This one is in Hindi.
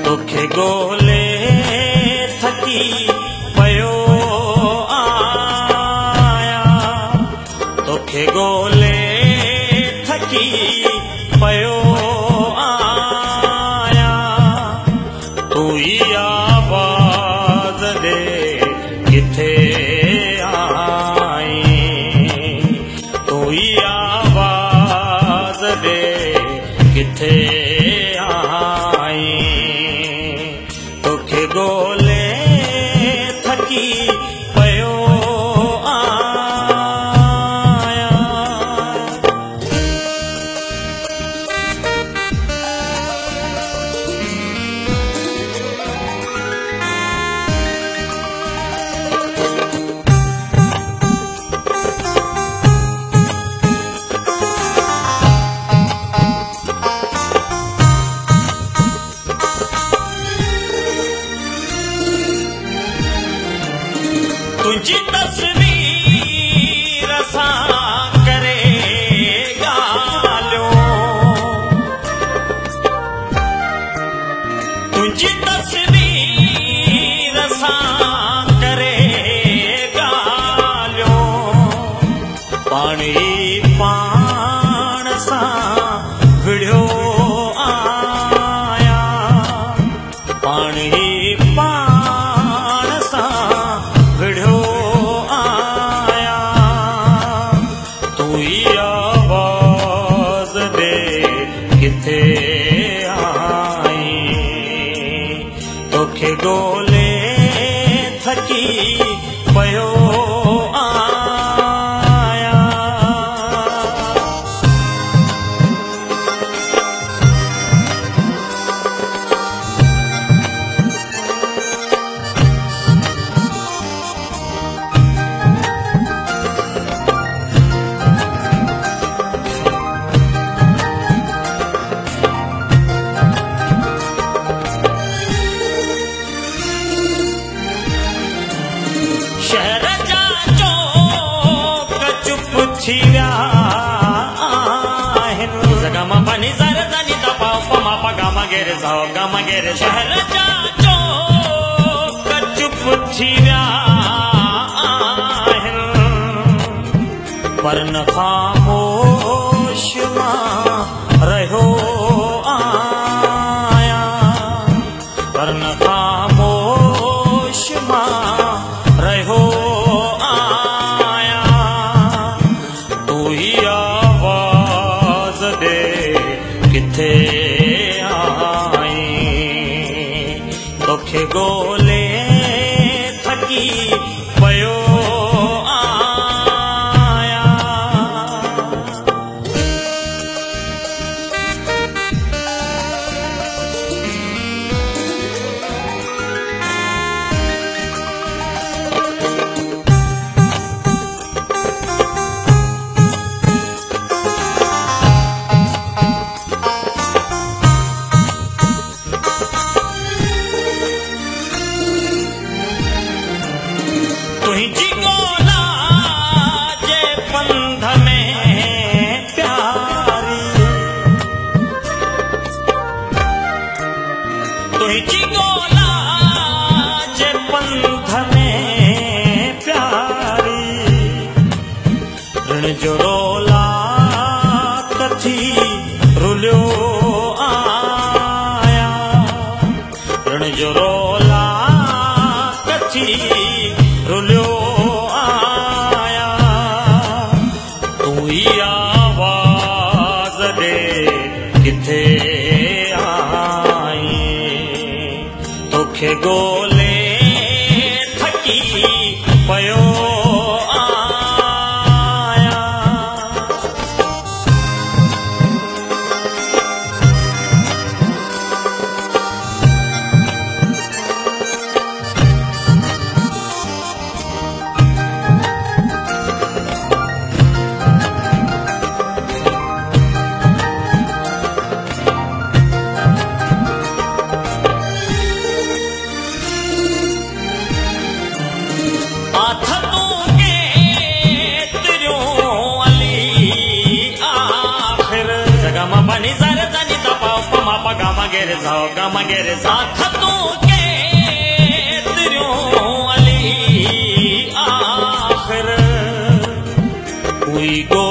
तोखे गोले थकी पयो आया, तोखे गोले थकी पयो आया, तू ही आवाज़ दे किथे आई, तू ही आवाज़ दे किथे आई, तोखे गोले थकी पयो आया। तुझी तस्वीर सां करे ॻाल्हियो, तुझी तस्वीर सां करे ॻाल्हियो, पाणी पाण सां विढ़ियो आया, पाणी पाण सां विढ़ियो आया, तू ही आवाज़ दे किथे आई, तोखे गोले थकी पयो आया। शहर जा चौक चुप थी विया आहिनि, ग म प नि ज़ र ज़ नि द प प म प ग म ग रे ज़ ग म ग रे, शहर जा चौक चुप थी विया आहिनि, पर न ख़ामोश मां रहियो आया, पर न ख़ामोश मां रहियो आया, तू ही आवाज़ दे किथे आई, तोखे गोले थकी पयो आया। तुझी गोला जे पंध में प्यारी, तुझी गोला जे पंध में प्यारी, ऋण जो रोला कथी रुलियो आया, ऋण जो रोला कथी रुलियो आया, तू ही आवाज़ दे किथे आई, तोखे गोले थकी पयो आया। गेरे जाओ गम गेरे जा खतों के तिरियों अली आखिर कोई गो